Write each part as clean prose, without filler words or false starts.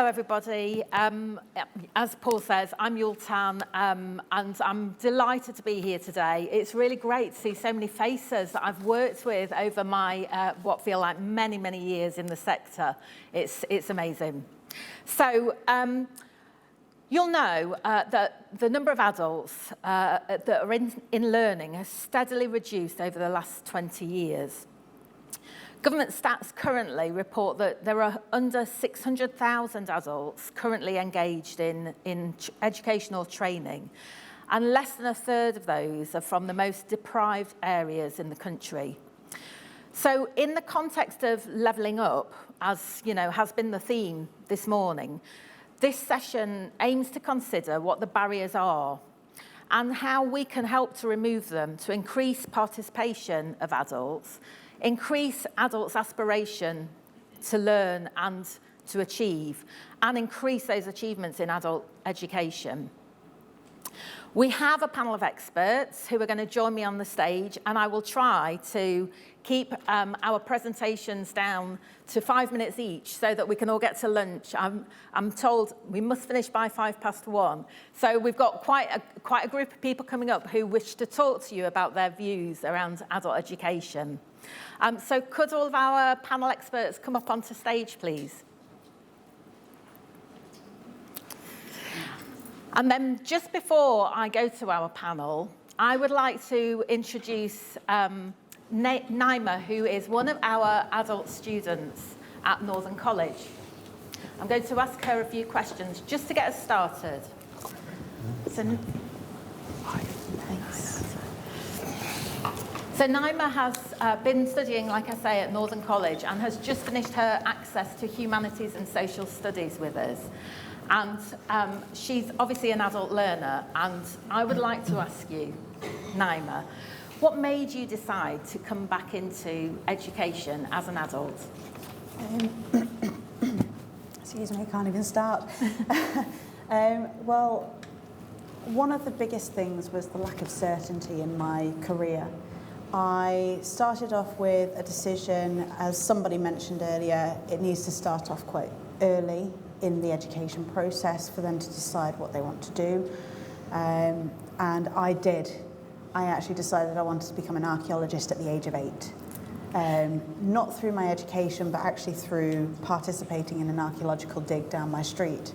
everybody. As Paul says, I'm Yultan, and I'm delighted to be here today. It's really great to see so many faces that I've worked with over my, what feel like many, many years in the sector. It's amazing. So, you'll know that the number of adults that are in learning has steadily reduced over the last 20 years. Government stats currently report that there are under 600,000 adults currently engaged in educational training, and less than a third of those are from the most deprived areas in the country. So in the context of levelling up, as you know, has been the theme this morning, this session aims to consider what the barriers are and how we can help to remove them to increase participation of adults, increase adults' aspiration to learn and to achieve, and increase those achievements in adult education. We have a panel of experts who are going to join me on the stage, and I will try to keep our presentations down to 5 minutes each so that we can all get to lunch. I'm told we must finish by 1:05. So we've got quite a group of people coming up who wish to talk to you about their views around adult education. So could all of our panel experts come up onto stage, please? And then just before I go to our panel, I would like to introduce Naima, who is one of our adult students at Northern College. I'm going to ask her a few questions just to get us started. So Naima has been studying, like I say, at Northern College and has just finished her access to humanities and social studies with us. And she's obviously an adult learner, and I would like to ask you, Naima, what made you decide to come back into education as an adult? Excuse me, I can't even start. Well, one of the biggest things was the lack of certainty in my career. I started off with a decision, as somebody mentioned earlier, it needs to start off quite early in the education process for them to decide what they want to do. And I did. I actually decided I wanted to become an archaeologist at the age of 8. Not through my education, but actually through participating in an archaeological dig down my street.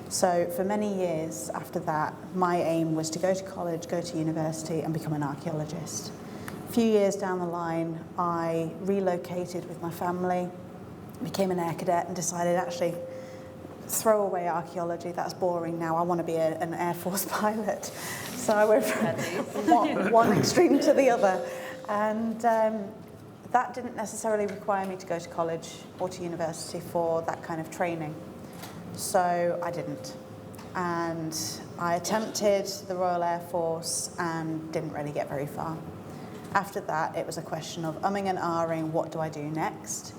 So for many years after that, my aim was to go to college, go to university, and become an archaeologist. A few years down the line, I relocated with my family, became an air cadet, and decided actually, throw away archaeology, that's boring now, I want to be an Air Force pilot. So I went from one extreme to the other. And that didn't necessarily require me to go to college or to university for that kind of training. So I didn't. And I attempted the Royal Air Force and didn't really get very far. After that, it was a question of umming and ahhing, what do I do next?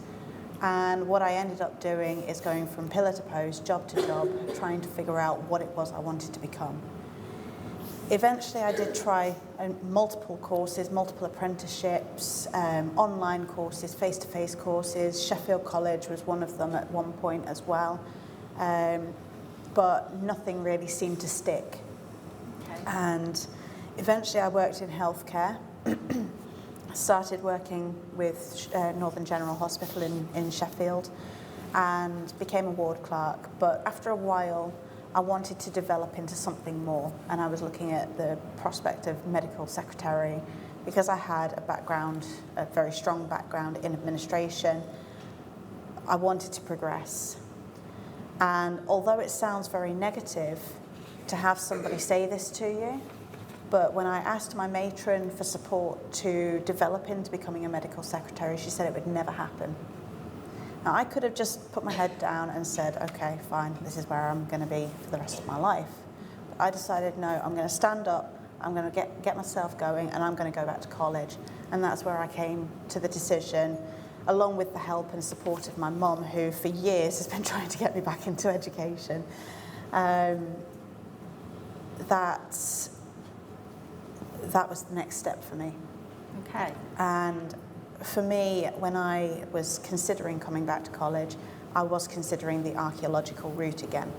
And what I ended up doing is going from pillar to post, job to job, trying to figure out what it was I wanted to become. Eventually, I did try multiple courses, multiple apprenticeships, online courses, face-to-face courses. Sheffield College was one of them at one point as well. But nothing really seemed to stick. Okay. And eventually, I worked in healthcare. Started working with Northern General Hospital in Sheffield and became a ward clerk. But after a while, I wanted to develop into something more, and I was looking at the prospect of medical secretary because I had a very strong background in administration. I wanted to progress. And although it sounds very negative to have somebody say this to you, but when I asked my matron for support to develop into becoming a medical secretary, she said it would never happen. Now, I could have just put my head down and said, okay, fine, this is where I'm going to be for the rest of my life. But I decided, no, I'm going to stand up, I'm going to get myself going, and I'm going to go back to college. And that's where I came to the decision, along with the help and support of my mum, who for years has been trying to get me back into education. That was the next step for me. Okay. And for me, when I was considering coming back to college, I was considering the archaeological route again.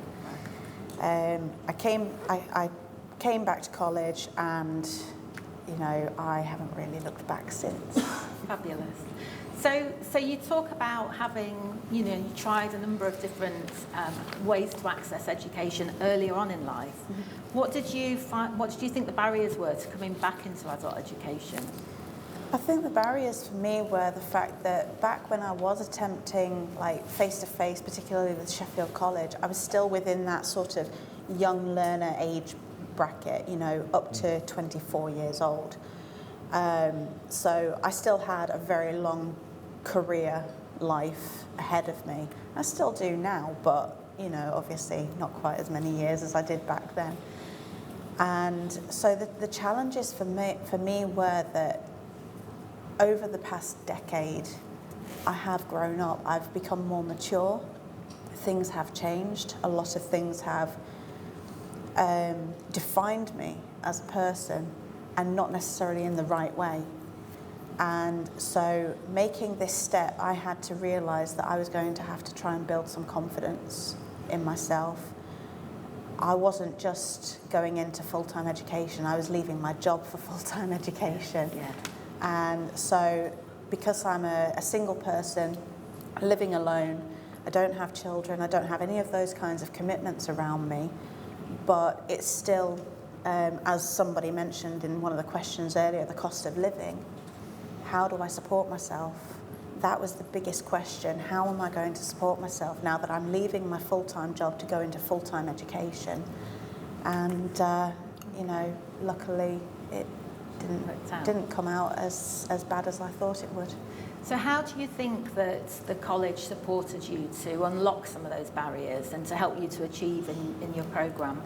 I came back to college, and I haven't really looked back since. Fabulous. So you talk about having, you tried a number of different ways to access education earlier on in life. Mm-hmm. What did you think the barriers were to coming back into adult education? I think the barriers for me were the fact that back when I was attempting face-to-face, particularly with Sheffield College, I was still within that sort of young learner age bracket, up to 24 years old. So I still had a very long career life ahead of me. I still do now, but obviously not quite as many years as I did back then. And so the challenges for me were that over the past decade, I have grown up. I've become more mature. Things have changed. A lot of things have defined me as a person, and not necessarily in the right way. And so making this step, I had to realise that I was going to have to try and build some confidence in myself. I wasn't just going into full-time education, I was leaving my job for full-time education. Yeah. And so because I'm a single person, living alone, I don't have children, I don't have any of those kinds of commitments around me, but it's still, as somebody mentioned in one of the questions earlier, the cost of living. How do I support myself? That was the biggest question. How am I going to support myself now that I'm leaving my full-time job to go into full-time education? And, luckily it didn't come out as bad as I thought it would. So how do you think that the college supported you to unlock some of those barriers and to help you to achieve in your programme?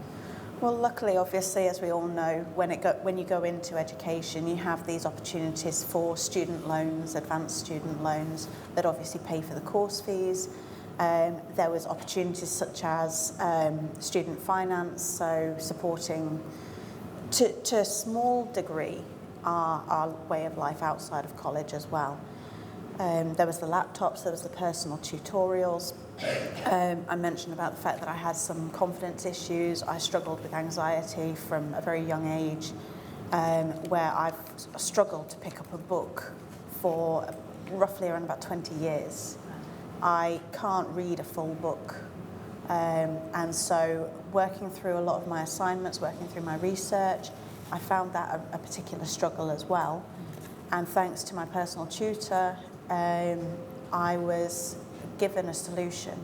Well, luckily, obviously, as we all know, when you go into education, you have these opportunities for student loans, advanced student loans, that obviously pay for the course fees. There was opportunities such as student finance, so supporting, to a small degree, our way of life outside of college as well. There was the laptops, there was the personal tutorials. I mentioned about the fact that I had some confidence issues. I struggled with anxiety from a very young age, where I've struggled to pick up a book for roughly around about 20 years. I can't read a full book. And so working through a lot of my assignments, working through my research, I found that a particular struggle as well. And thanks to my personal tutor, I was given a solution,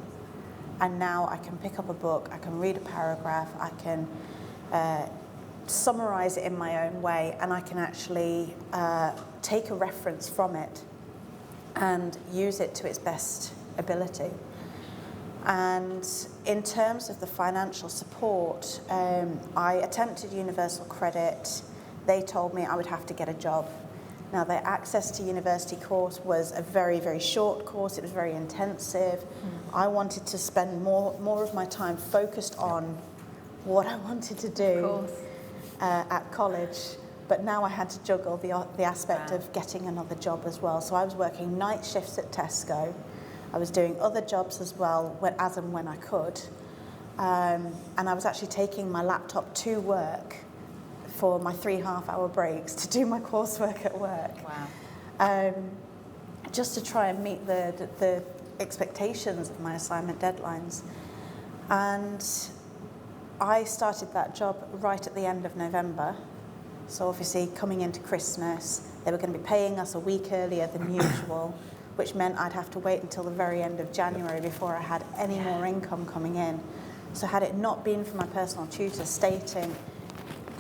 and now I can pick up a book, I can read a paragraph, I can summarise it in my own way, and I can actually take a reference from it and use it to its best ability. And in terms of the financial support, I attempted universal credit. They told me I would have to get a job. Now, the access to university course was a very, very short course. It was very intensive. I wanted to spend more of my time focused on what I wanted to do at college. But now I had to juggle the aspect of getting another job as well. So I was working night shifts at Tesco. I was doing other jobs as well, as and when I could. And I was actually taking my laptop to work for my 3 half-hour breaks to do my coursework at work. Wow. Just to try and meet the expectations of my assignment deadlines. And I started that job right at the end of November. So obviously coming into Christmas, they were going to be paying us a week earlier than usual, which meant I'd have to wait until the very end of January before I had any more income coming in. So had it not been for my personal tutor stating,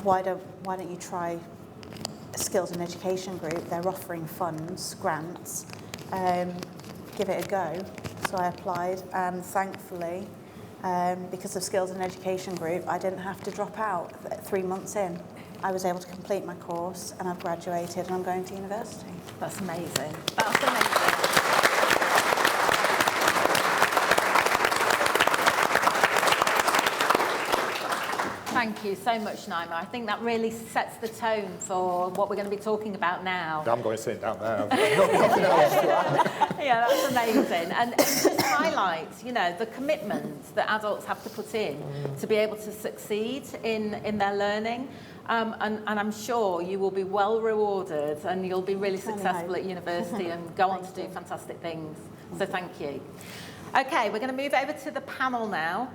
why don't you try Skills and Education Group? They're offering funds, grants. Give it a go. So I applied, and thankfully, because of Skills and Education Group, I didn't have to drop out 3 months in. I was able to complete my course, and I've graduated, and I'm going to university. That's amazing. That's amazing. Thank you so much, Naima. I think that really sets the tone for what we're going to be talking about now. I'm going to sit down now. Nothing else. Yeah, that's amazing. And just highlight, you know, the commitment that adults have to put in to be able to succeed in their learning. And I'm sure you will be well rewarded and you'll be really successful at university and go on to do fantastic things. So thank you. Okay, we're going to move over to the panel now.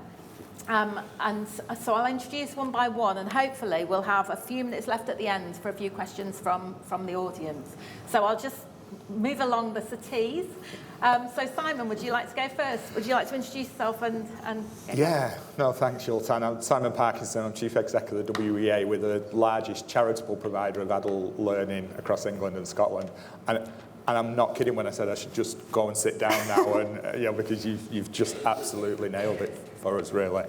And so I'll introduce one by one, and hopefully we'll have a few minutes left at the end for a few questions from the audience. So I'll just move along the settees. So Simon, would you like to go first? Would you like to introduce yourself and Yeah, no, thanks, Yultan. I'm Simon Parkinson. I'm Chief Executive of the WEA. We're the largest charitable provider of adult learning across England and Scotland. And I'm not kidding when I said I should just go and sit down now, and you know, because you've just absolutely nailed it for us, really.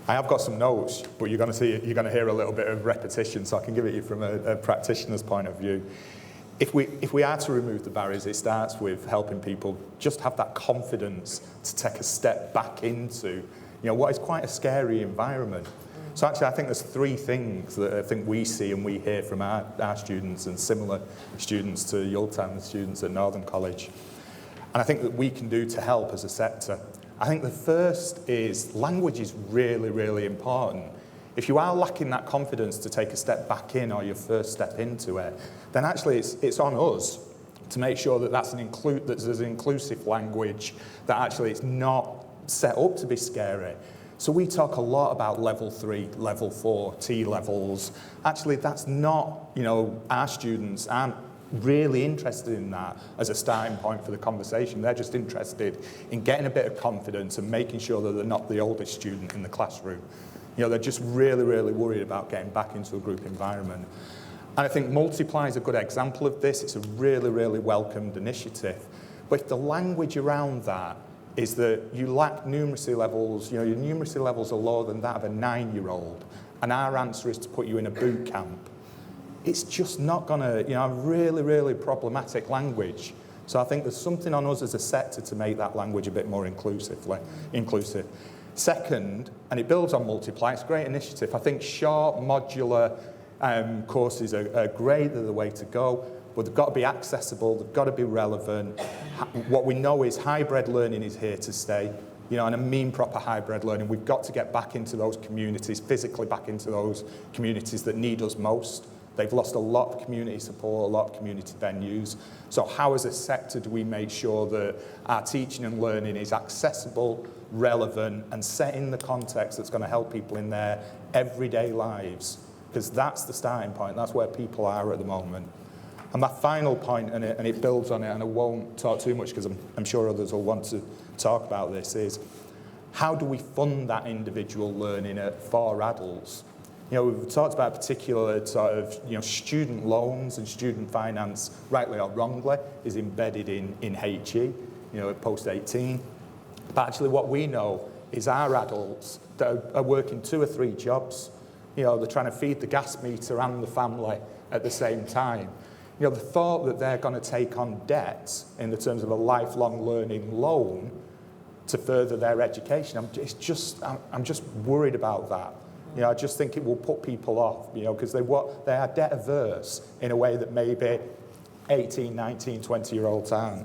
I have got some notes, but you're going to hear a little bit of repetition, so I can give it you from a practitioner's point of view. If we are to remove the barriers, it starts with helping people just have that confidence to take a step back into, you know, what is quite a scary environment. So actually, I think there's three things that I think we see and we hear from our students and similar students to Yultan, students at Northern College. And I think that we can do to help as a sector. I think the first is language is really, really important. If you are lacking that confidence to take a step back in or your first step into it, then actually it's on us to make sure that there's an inclusive language, that actually it's not set up to be scary. So we talk a lot about level 3, level 4, T levels. Actually, that's not, you know, our students aren't really interested in that as a starting point for the conversation. They're just interested in getting a bit of confidence and making sure that they're not the oldest student in the classroom. You know, they're just really, really worried about getting back into a group environment. And I think Multiply is a good example of this. It's a really, really welcomed initiative. But if the language around that is that you lack numeracy levels, you know, your numeracy levels are lower than that of a 9-year-old, and our answer is to put you in a boot camp, it's just not going to, you know, really, really problematic language. So I think there's something on us as a sector to make that language a bit more inclusive. Second, and it builds on Multiply, it's a great initiative. I think short, modular courses are great, they're the way to go, but they've got to be accessible, they've got to be relevant. What we know is hybrid learning is here to stay. You know, and I mean proper hybrid learning. We've got to get back into those communities, physically back into those communities that need us most. They've lost a lot of community support, a lot of community venues. So how as a sector do we make sure that our teaching and learning is accessible, relevant, and set in the context that's going to help people in their everyday lives? Because that's the starting point, that's where people are at the moment. And my final point, and it builds on it, and I won't talk too much because I'm sure others will want to talk about this, is how do we fund that individual learning for adults? You know, we've talked about particular sort of, you know, student loans and student finance, rightly or wrongly, is embedded in HE, you know, at post-18. But actually what we know is our adults that are working 2 or 3 jobs. You know, they're trying to feed the gas meter and the family at the same time. You know, the thought that they're going to take on debt in the terms of a lifelong learning loan to further their education, I'm just worried about that. You know, I just think it will put people off, you know, because they are debt averse in a way that maybe 18, 19, 20-year-olds aren't.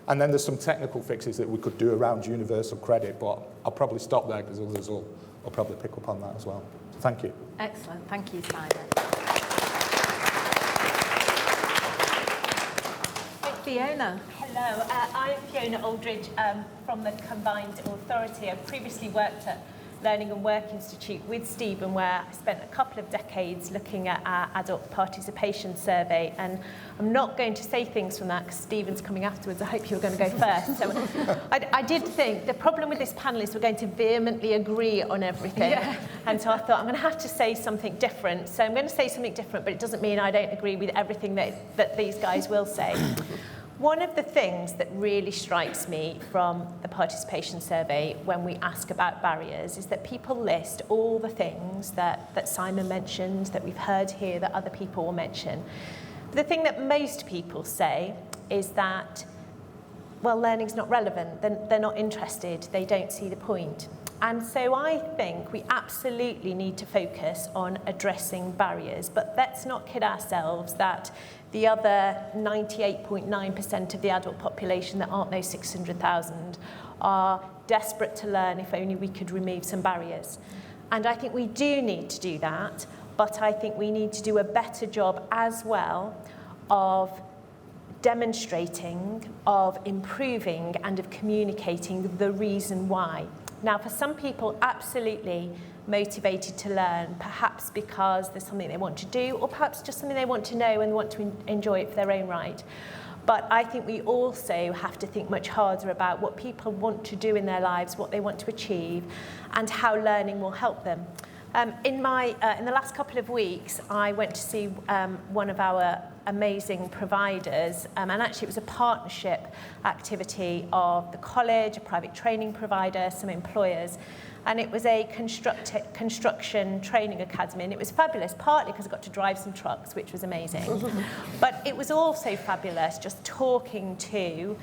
And then there's some technical fixes that we could do around universal credit, but I'll probably stop there because others will probably pick up on that as well. So thank you. Excellent. Thank you, Simon. Fiona. Hello, I'm Fiona Aldridge from the Combined Authority. I've previously worked at Learning and Work Institute with Stephen, where I spent a couple of decades looking at our adult participation survey. And I'm not going to say things from that because Stephen's coming afterwards. I hope you're going to go first. So I did think the problem with this panel is we're going to vehemently agree on everything. Yeah. And so I thought I'm going to have to say something different. So I'm going to say something different, but it doesn't mean I don't agree with everything that these guys will say. One of the things that really strikes me from the participation survey when we ask about barriers is that people list all the things that Simon mentioned, that we've heard here, that other people will mention. The thing that most people say is that, well, learning's not relevant, they're not interested, they don't see the point. And so I think we absolutely need to focus on addressing barriers, but let's not kid ourselves that the other 98.9% of the adult population that aren't those 600,000 are desperate to learn if only we could remove some barriers. And I think we do need to do that, but I think we need to do a better job as well of demonstrating, of improving, and of communicating the reason why. Now, for some people, absolutely motivated to learn, perhaps because there's something they want to do, or perhaps just something they want to know and want to enjoy it for their own right. But I think we also have to think much harder about what people want to do in their lives, what they want to achieve, and how learning will help them. In the last couple of weeks, I went to see one of our amazing providers, and actually it was a partnership activity of the college, a private training provider, some employers, and it was a construction training academy, and it was fabulous, partly because I got to drive some trucks, which was amazing, but it was also fabulous just talking to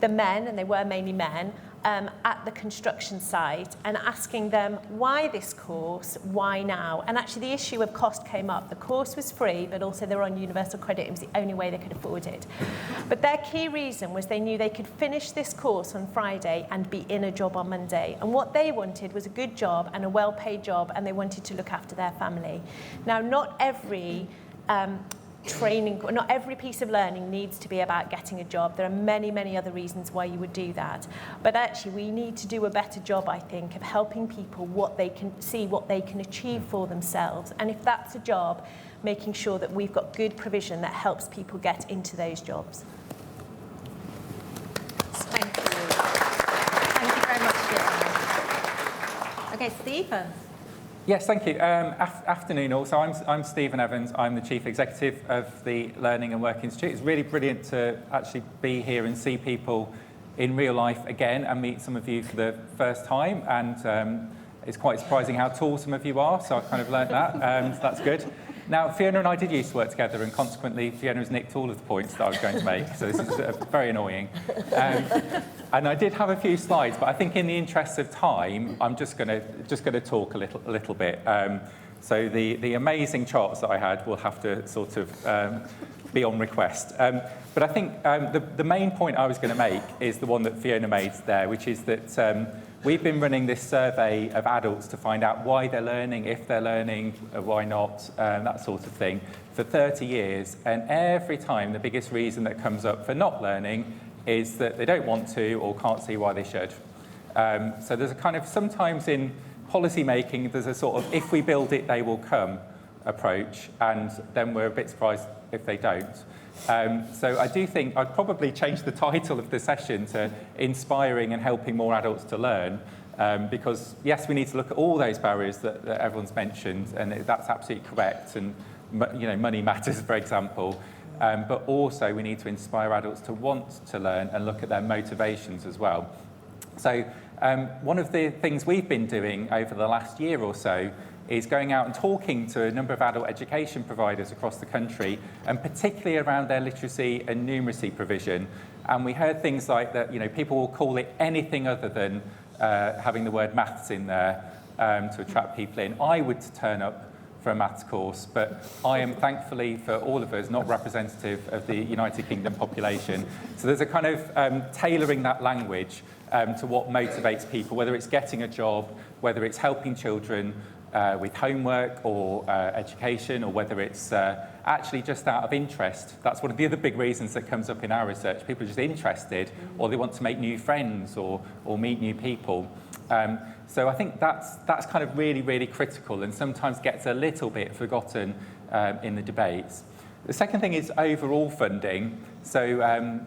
the men, and they were mainly men, at the construction site and asking them why this course, why now? And actually the issue of cost came up. The course was free, but also they were on universal credit. It was the only way they could afford it. But their key reason was they knew they could finish this course on Friday and be in a job on Monday. And what they wanted was a good job and a well-paid job, and they wanted to look after their family. Now, not every not every piece of learning needs to be about getting a job. There are many, many other reasons why you would do that. But actually, we need to do a better job, I think, of helping people what they can see, what they can achieve for themselves. And if that's a job, making sure that we've got good provision that helps people get into those jobs. Thank you. Thank you very much, Fiona. Okay, Stephen. Yes, thank you. Afternoon all. So I'm Stephen Evans. I'm the Chief Executive of the Learning and Work Institute. It's really brilliant to actually be here and see people in real life again and meet some of you for the first time. And it's quite surprising how tall some of you are, so I've kind of learnt that. So that's good. Now, Fiona and I did used to work together, and consequently, Fiona has nicked all of the points that I was going to make, so this is very annoying. And I did have a few slides, but I think in the interest of time, I'm just going to talk a little bit. So the amazing charts that I had will have to sort of be on request. But I think the main point I was going to make is the one that Fiona made there, which is that we've been running this survey of adults to find out why they're learning, if they're learning, why not, that sort of thing, for 30 years. And every time the biggest reason that comes up for not learning is that they don't want to or can't see why they should. So there's a kind of, sometimes in policy making, there's a sort of if we build it, they will come approach, and then we're a bit surprised if they don't. So I do think I'd probably change the title of the session to Inspiring and Helping More Adults to Learn, because yes, we need to look at all those barriers that everyone's mentioned, and that's absolutely correct, and money matters, for example, but also we need to inspire adults to want to learn and look at their motivations as well. So one of the things we've been doing over the last year or so is going out and talking to a number of adult education providers across the country, and particularly around their literacy and numeracy provision. And we heard things like that, people will call it anything other than having the word maths in there to attract people in. I would turn up for a maths course, but I am thankfully for all of us not representative of the United Kingdom population. So there's a kind of tailoring that language to what motivates people, whether it's getting a job, whether it's helping children with homework or education, or whether it's actually just out of interest. That's one of the other big reasons that comes up in our research. People are just interested, or they want to make new friends or meet new people. So I think that's kind of really, really critical, and sometimes gets a little bit forgotten in the debates. The second thing is overall funding. So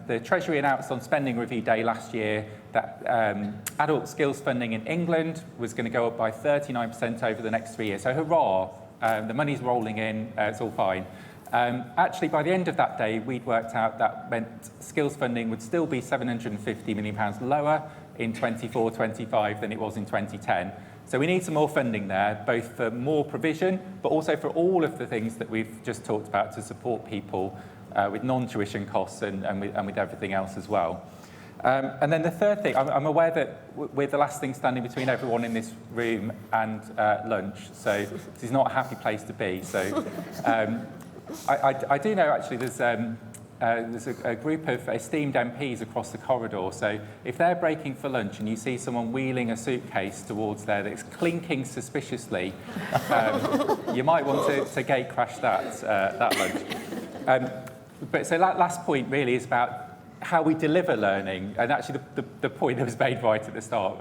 the Treasury announced on Spending Review Day last year that adult skills funding in England was going to go up by 39% over the next 3 years. So hurrah, the money's rolling in, it's all fine. Actually, by the end of that day, we'd worked out that meant skills funding would still be £750 million lower in 24-25 than it was in 2010. So we need some more funding there, both for more provision, but also for all of the things that we've just talked about to support people with non-tuition costs and with everything else as well. And then the third thing, I'm aware that we're the last thing standing between everyone in this room and lunch, so this is not a happy place to be. So I do know actually there's there's a group of esteemed MPs across the corridor. So if they're breaking for lunch and you see someone wheeling a suitcase towards there that's clinking suspiciously, you might want to gate crash that lunch. But so that last point really is about how we deliver learning, and actually the point that was made right at the start.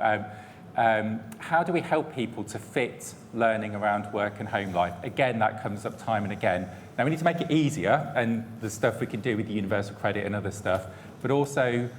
How do we help people to fit learning around work and home life? Again, that comes up time and again. Now, we need to make it easier, and the stuff we can do with the universal credit and other stuff, but also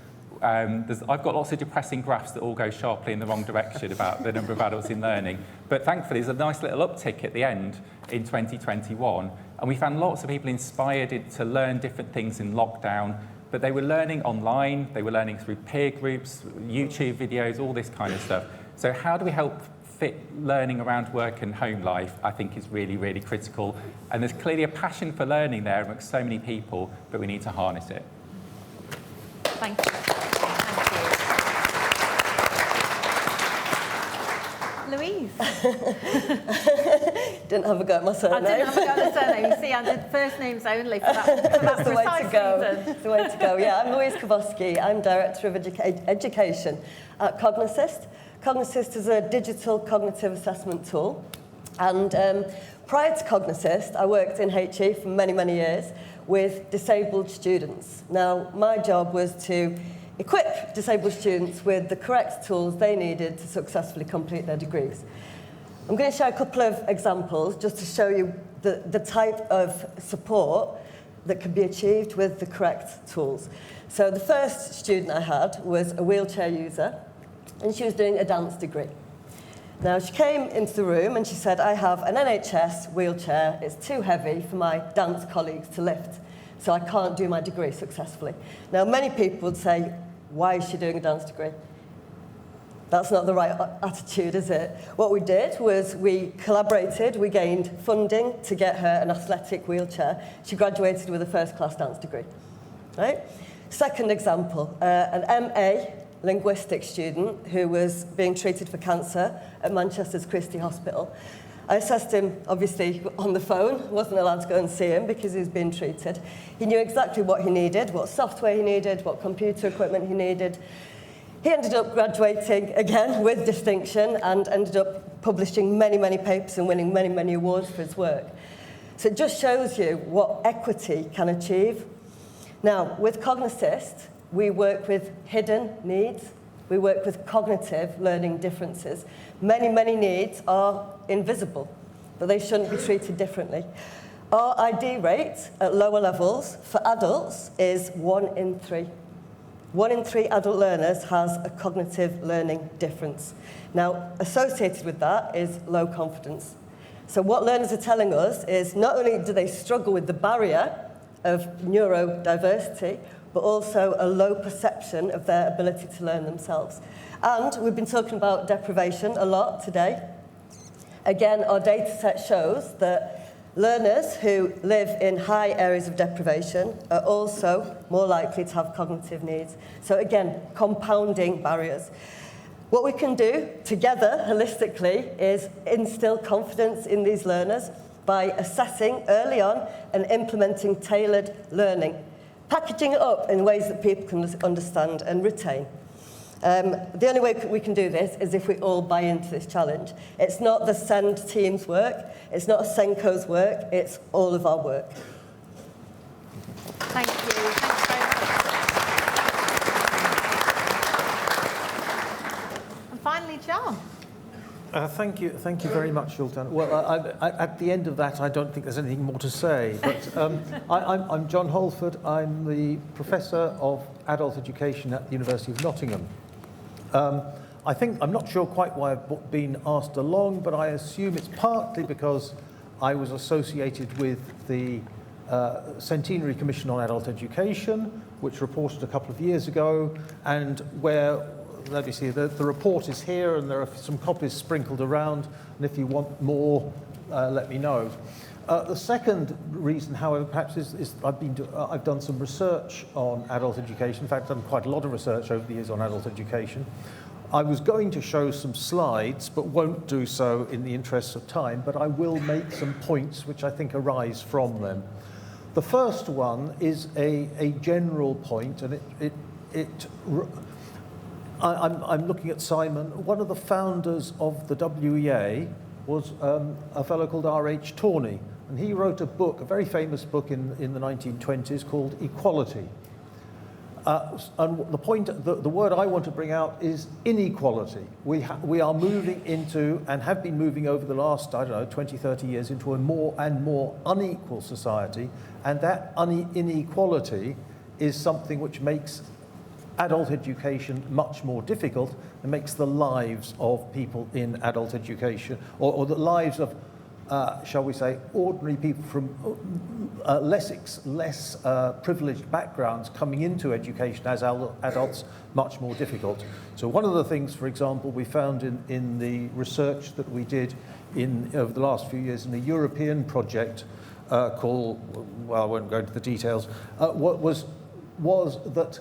I've got lots of depressing graphs that all go sharply in the wrong direction about the number of adults in learning. But thankfully, there's a nice little uptick at the end in 2021, and we found lots of people inspired to learn different things in lockdown, but they were learning online, they were learning through peer groups, YouTube videos, all this kind of stuff. So how do we help fit learning around work and home life, I think is really, really critical. And there's clearly a passion for learning there amongst so many people, but we need to harness it. Thank you. Louise. Didn't have a go at my surname. I didn't have a go at the surname. You see, I did first names only for that That's the way precise to go. reason. That's the way to go. Yeah, I'm Louise Karwowski. I'm Director of Education at Cognassist. Cognassist is a digital cognitive assessment tool. And prior to Cognassist, I worked in HE for many, many years with disabled students. Now, my job was to equip disabled students with the correct tools they needed to successfully complete their degrees. I'm going to share a couple of examples just to show you the type of support that can be achieved with the correct tools. So the first student I had was a wheelchair user, and she was doing a dance degree. Now, she came into the room and she said, I have an NHS wheelchair, it's too heavy for my dance colleagues to lift, so I can't do my degree successfully. Now, many people would say, why is she doing a dance degree? That's not the right attitude, is it? What we did was we collaborated, we gained funding to get her an athletic wheelchair. She graduated with a first-class dance degree, right? Second example, an MA linguistics student who was being treated for cancer at Manchester's Christie Hospital. I assessed him, obviously, on the phone, wasn't allowed to go and see him because he was being treated. He knew exactly what he needed, what software he needed, what computer equipment he needed. He ended up graduating, again, with distinction and ended up publishing many, many papers and winning many, many awards for his work. So it just shows you what equity can achieve. Now, with Cognassist, we work with hidden needs. We work with cognitive learning differences. Many, many needs are invisible, but they shouldn't be treated differently. Our ID rate at lower levels for adults is 1 in 3. 1 in 3 adult learners has a cognitive learning difference. Now, associated with that is low confidence. So what learners are telling us is not only do they struggle with the barrier of neurodiversity, but also a low perception of their ability to learn themselves. And we've been talking about deprivation a lot today. Again, our data set shows that learners who live in high areas of deprivation are also more likely to have cognitive needs. So again, compounding barriers. What we can do together, holistically, is instill confidence in these learners by assessing early on and implementing tailored learning, packaging it up in ways that people can understand and retain. The only way we can do this is if we all buy into this challenge. It's not the SEND team's work, it's not Senko's work, it's all of our work. Thank you. Thanks very much. And finally, John. Thank you very much, Yultan. Well, at the end of that, I don't think there's anything more to say. But I'm John Holford. I'm the Professor of Adult Education at the University of Nottingham. I'm not sure quite why I've been asked along, but I assume it's partly because I was associated with the Centenary Commission on Adult Education, which reported a couple of years ago, and where, let me see, the report is here, and there are some copies sprinkled around, and if you want more, let me know. The second reason, however, perhaps is I've done some research on adult education. In fact, I've done quite a lot of research over the years on adult education. I was going to show some slides, but won't do so in the interests of time, but I will make some points which I think arise from them. The first one is a general point, and I'm looking at Simon. One of the founders of the WEA was a fellow called R.H. Tawney, and he wrote a book, a very famous book in the 1920s called Equality. And the point, the word I want to bring out is inequality. We are moving into, and have been moving over the last, 20, 30 years, into a more and more unequal society, and that inequality is something which makes adult education much more difficult and makes the lives of people in adult education, or the lives of, shall we say, ordinary people from less privileged backgrounds coming into education as adults, much more difficult. So one of the things, for example, we found in the research that we did over the last few years in a European project called, well, I won't go into the details, was that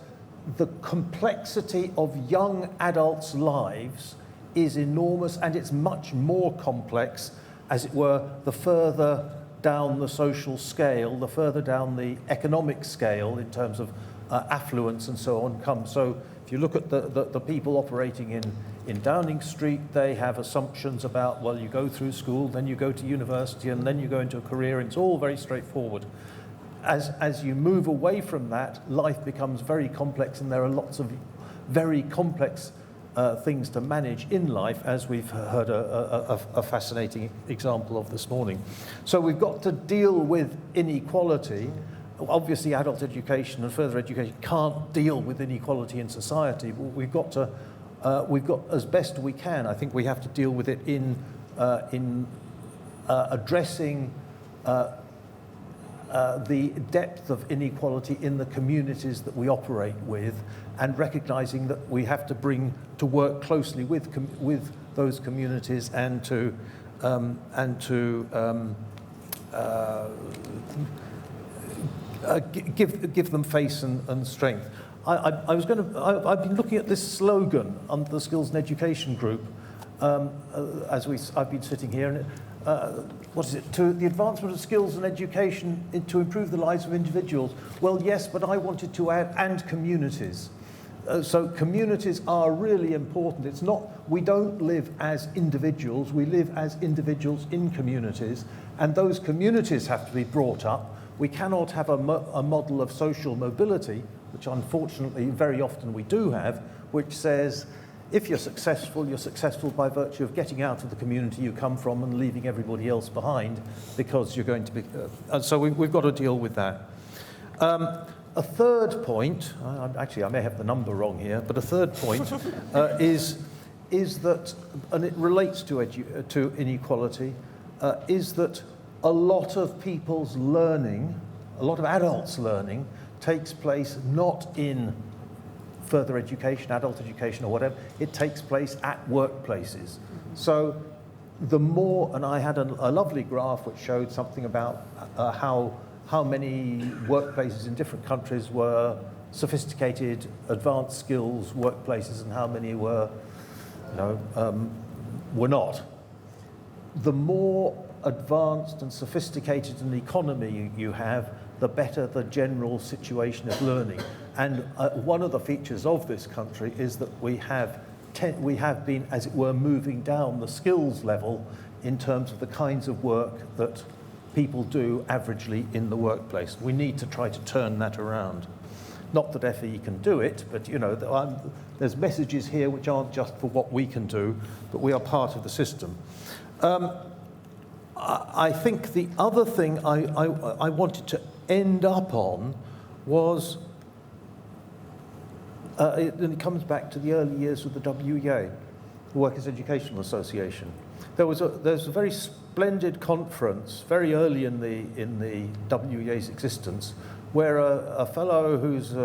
the complexity of young adults' lives is enormous, and it's much more complex, as it were, the further down the social scale, the further down the economic scale in terms of affluence and so on comes. So if you look at the people operating in Downing Street, they have assumptions about, well, you go through school, then you go to university, and then you go into a career, and it's all very straightforward. As you move away from that, life becomes very complex, and there are lots of very complex things to manage in life, as we've heard a fascinating example of this morning. So we've got to deal with inequality. Obviously, adult education and further education can't deal with inequality in society, but we've got, as best we can, I think we have to deal with it in addressing the depth of inequality in the communities that we operate with, and recognizing that we have to work closely with those communities and to give them face and strength. I've been looking at this slogan under the Skills and Education group I've been sitting here, and what is it? To the advancement of skills and education to improve the lives of individuals. Well, yes, but I wanted to add, and communities. So communities are really important. It's not, we don't live as individuals, we live as individuals in communities, and those communities have to be brought up. We cannot have a model of social mobility, which unfortunately very often we do have, which says if you're successful by virtue of getting out of the community you come from and leaving everybody else behind, because you're going to be... so we've got to deal with that. A third point, actually I may have the number wrong here, but a third point is that, and it relates to inequality, is that a lot of people's learning, a lot of adults' learning, takes place not in further education, adult education or whatever, it takes place at workplaces. So the more, and I had a lovely graph which showed something about how many workplaces in different countries were sophisticated, advanced skills workplaces, and how many were not. The more advanced and sophisticated an economy you have, the better the general situation of learning. And one of the features of this country is that we have been, as it were, moving down the skills level in terms of the kinds of work that people do averagely in the workplace. We need to try to turn that around. Not that FE can do it, but there's messages here which aren't just for what we can do, but we are part of the system. I think the other thing I wanted to end up on was, and it comes back to the early years of the WEA, the Workers' Educational Association. There's a very splendid conference very early in the WEA's existence, where a fellow who's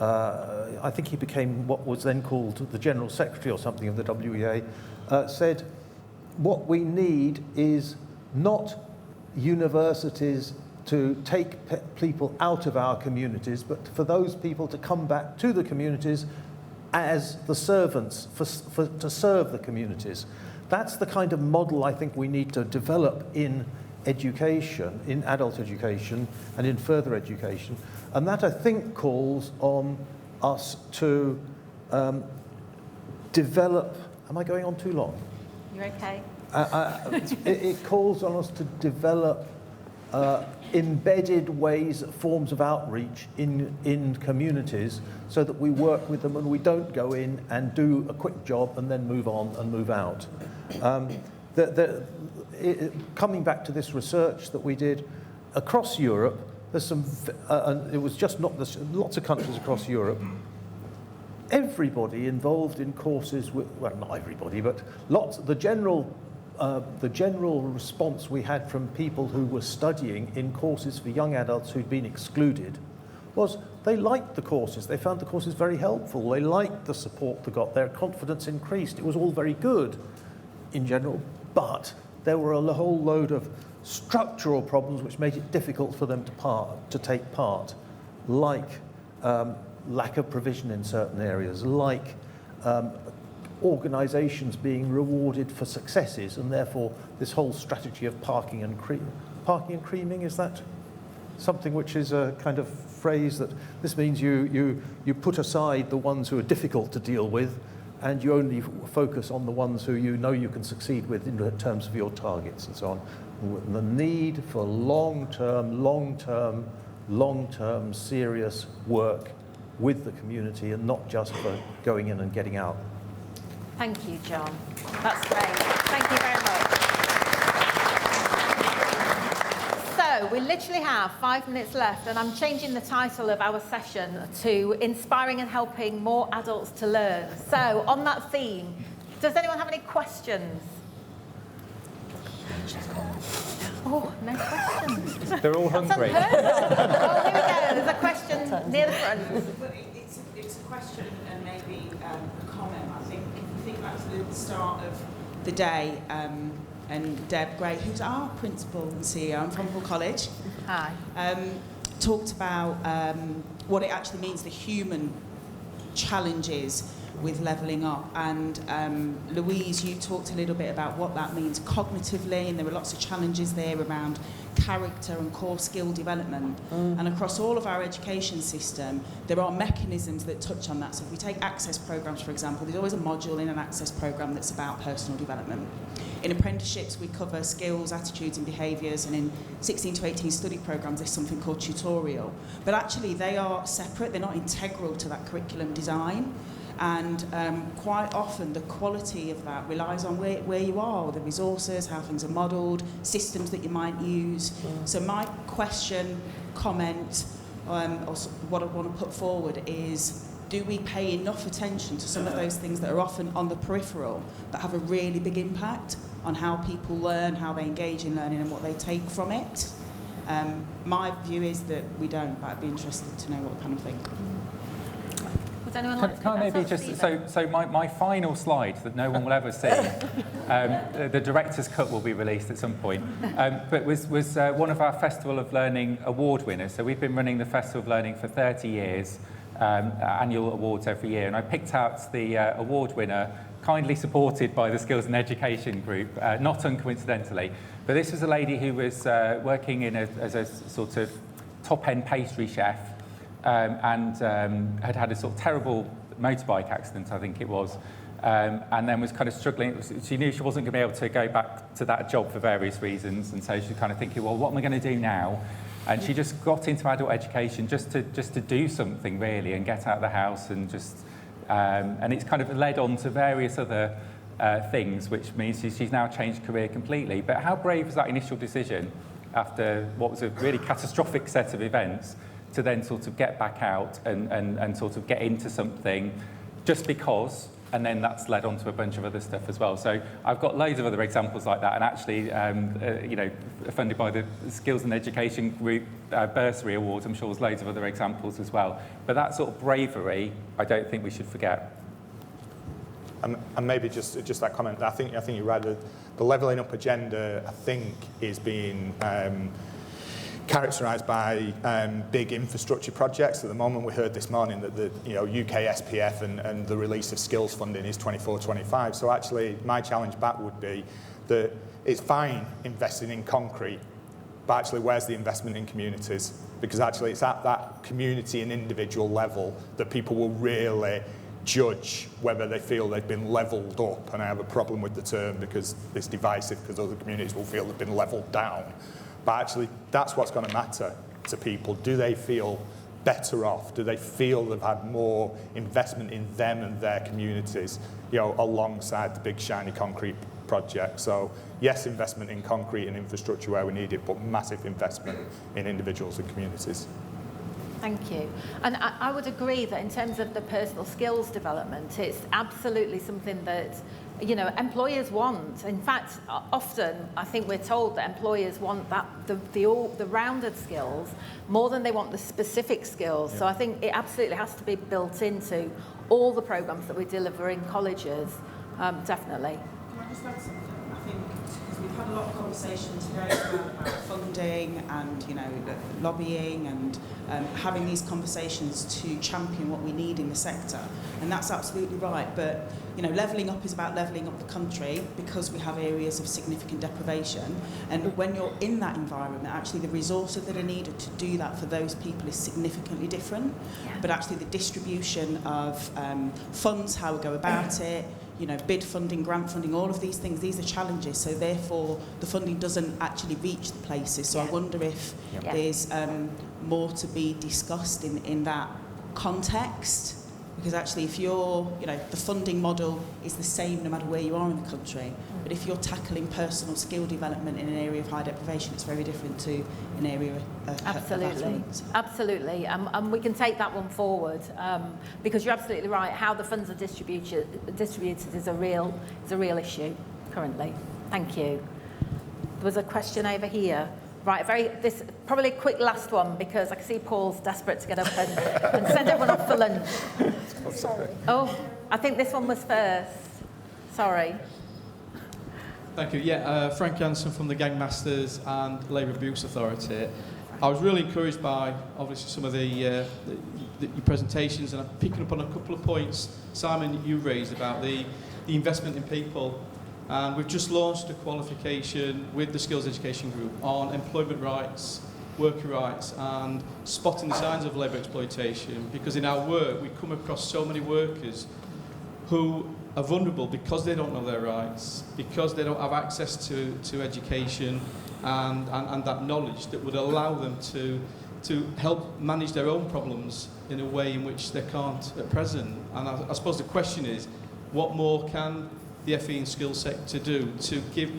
I think he became what was then called the General Secretary or something of the WEA, said, what we need is not universities to take people out of our communities, but for those people to come back to the communities as the servants to serve the communities. That's the kind of model I think we need to develop in education, in adult education and in further education. And that, I think, calls on us to develop... Am I going on too long? You're okay. It calls on us to develop embedded ways, forms of outreach in communities so that we work with them and we don't go in and do a quick job and then move on and move out. Coming back to this research that we did across Europe, there's some, it was just not this, lots of countries across Europe. Everybody involved in courses with, well, not everybody, but lots. The general response we had from people who were studying in courses for young adults who'd been excluded was they liked the courses. They found the courses very helpful. They liked the support they got. Their confidence increased. It was all very good in general, but there were a whole load of structural problems which made it difficult for them to take part, like lack of provision in certain areas, like organisations being rewarded for successes, and therefore this whole strategy of parking and creaming, is that something which is a kind of phrase that this means you put aside the ones who are difficult to deal with and you only focus on the ones who you know you can succeed with in terms of your targets and so on. The need for long-term serious work with the community and not just for going in and getting out. Thank you, John. That's great. Thank you very much. So we literally have 5 minutes left, and I'm changing the title of our session to Inspiring and Helping More Adults to Learn. So on that theme, does anyone have any questions? Oh, no questions. They're all hungry. Oh, here we go. There's a question near the front. Well, it's a question and maybe a comment. I think if you think back to the start of the day, and Deb Gray, who's our principal and CEO, I'm from Hull College. Hi. Talked about what it actually means, the human challenges with levelling up. And Louise, you talked a little bit about what that means cognitively, and there are lots of challenges there around character and core skill development. And across all of our education system, there are mechanisms that touch on that. So if we take access programmes, for example, there's always a module in an access programme that's about personal development. In apprenticeships, we cover skills, attitudes and behaviours, and in 16 to 18 study programmes, there's something called tutorial. But actually, they are separate, they're not integral to that curriculum design. And quite often the quality of that relies on where you are, the resources, how things are modelled, systems that you might use. So my question, comment, or what I want to put forward is, do we pay enough attention to some of those things that are often on the peripheral that have a really big impact on how people learn, how they engage in learning and what they take from it? My view is that we don't, but I'd be interested to know what the panel think. Would anyone like to Can I maybe just, so my final slide that no one will ever see, the director's cut will be released at some point, but was one of our Festival of Learning award winners. So we've been running the Festival of Learning for 30 years, annual awards every year, and I picked out the award winner, kindly supported by the Skills and Education group, not uncoincidentally. But this was a lady who was working as a sort of top-end pastry chef, and had had a sort of terrible motorbike accident, I think it was, and then was kind of struggling. She knew she wasn't going to be able to go back to that job for various reasons, and so she was kind of thinking, well, what am I going to do now? And she just got into adult education just to do something really and get out of the house and just, and it's kind of led on to various other things, which means she's now changed career completely. But how brave was that initial decision after what was a really catastrophic set of events to then sort of get back out and sort of get into something just because, and then that's led on to a bunch of other stuff as well. So I've got loads of other examples like that, and actually, you know, funded by the Skills and Education Group Bursary Awards, I'm sure there's loads of other examples as well. But that sort of bravery, I don't think we should forget. And maybe just that comment, I think you're right, the levelling up agenda, I think, is being characterised by big infrastructure projects. At the moment, we heard this morning that the UK SPF and the release of skills funding is 24-25. So actually, my challenge back would be that it's fine investing in concrete, but actually where's the investment in communities? Because actually it's at that community and individual level that people will really judge whether they feel they've been levelled up. And I have a problem with the term because it's divisive, because other communities will feel they've been levelled down. But actually that's what's going to matter to people. Do they feel better off? Do they feel they've had more investment in them and their communities, you know, alongside the big shiny concrete project? So yes, investment in concrete and infrastructure where we need it, but massive investment in individuals and communities. Thank you. And I would agree that in terms of the personal skills development, it's absolutely something that, you know, employers want. In fact, often I think we're told that employers want that the rounded skills more than they want the specific skills. Yeah. So I think it absolutely has to be built into all the programs that we deliver in colleges, definitely. Can I just add something? I think because we've had a lot of conversation today about funding and, you know, lobbying and having these conversations to champion what we need in the sector, and that's absolutely right. But you know, levelling up is about levelling up the country because we have areas of significant deprivation, and when you're in that environment, actually the resources that are needed to do that for those people is significantly different. Yeah. But actually the distribution of funds, how we go about it, you know, bid funding, grant funding, all of these things, these are challenges. So therefore, the funding doesn't actually reach the places. So I wonder if there's more to be discussed in that context. Because actually, if you're, you know, the funding model is the same no matter where you are in the country. But if you're tackling personal skill development in an area of high deprivation, it's very different to an area of affluence. Absolutely. And we can take that one forward because you're absolutely right. How the funds are distributed is a real issue currently. Thank you. There was a question over here. Right, this probably a quick last one because I can see Paul's desperate to get up and send everyone off for lunch. Sorry. Oh, I think this one was first. Sorry. Thank you. Yeah, Frank Jansen from the Gangmasters and Labour Abuse Authority. I was really encouraged by, obviously, some of your presentations, and I'm picking up on a couple of points, Simon, you raised about the investment in people. And we've just launched a qualification with the Skills Education Group on employment rights, worker rights, and spotting the signs of labour exploitation, because in our work we come across so many workers who are vulnerable because they don't know their rights, because they don't have access to education and that knowledge that would allow them to help manage their own problems in a way in which they can't at present. And I suppose the question is, what more can the FE and skills sector do to give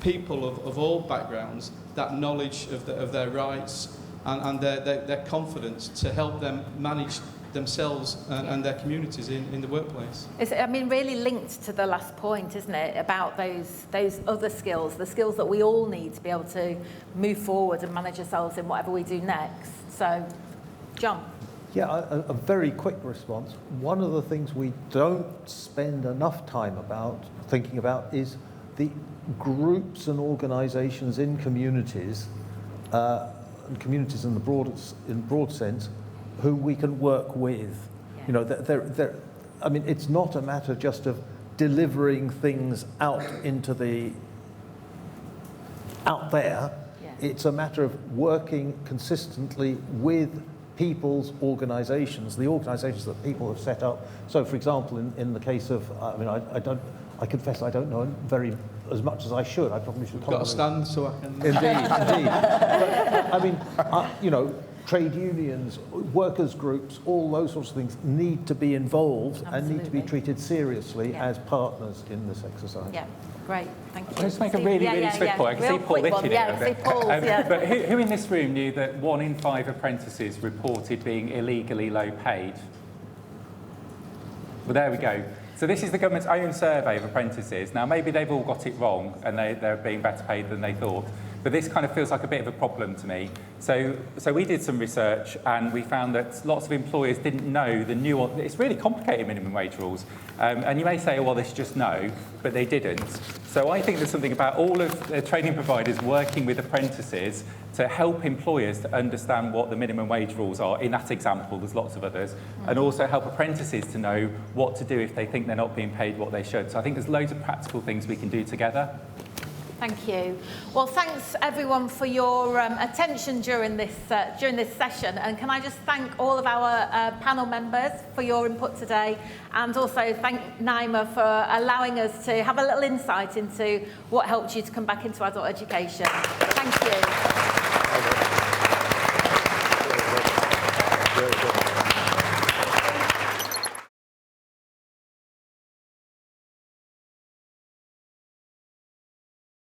people of all backgrounds that knowledge of their rights and their confidence to help them manage themselves and their communities in the workplace? It's, I mean, really linked to the last point, isn't it, about those other skills, the skills that we all need to be able to move forward and manage ourselves in whatever we do next. So, John. Yeah, a very quick response. One of the things we don't spend enough time thinking about is the groups and organisations in communities, in the broad sense, who we can work with. Yeah. You know, I mean, it's not a matter just of delivering things out there. Yeah. It's a matter of working consistently with people's organisations, the organisations that people have set up. So, for example, in the case of, I mean, I confess I don't know as much as I should. I probably should. You've got to stand so I can. Indeed. But, I mean, you know, trade unions, workers' groups, all those sorts of things need to be involved. Absolutely. And need to be treated seriously as partners in this exercise. Yeah. Great, thank you. Can I just make a really swift point? I can see Paul itching a bit. But who in this room knew that 1 in 5 apprentices reported being illegally low paid? Well, there we go. So this is the government's own survey of apprentices. Now, maybe they've all got it wrong and they're being better paid than they thought. But this kind of feels like a bit of a problem to me. So we did some research and we found that lots of employers didn't know the nuance. It's really complicated, minimum wage rules. And you may say, well, this just no, but they didn't. So I think there's something about all of the training providers working with apprentices to help employers to understand what the minimum wage rules are. In that example, there's lots of others. And also help apprentices to know what to do if they think they're not being paid what they should. So I think there's loads of practical things we can do together. Thank you. Well, thanks everyone for your attention during this session. And can I just thank all of our panel members for your input today, and also thank Naima for allowing us to have a little insight into what helped you to come back into adult education. Thank you. Very good.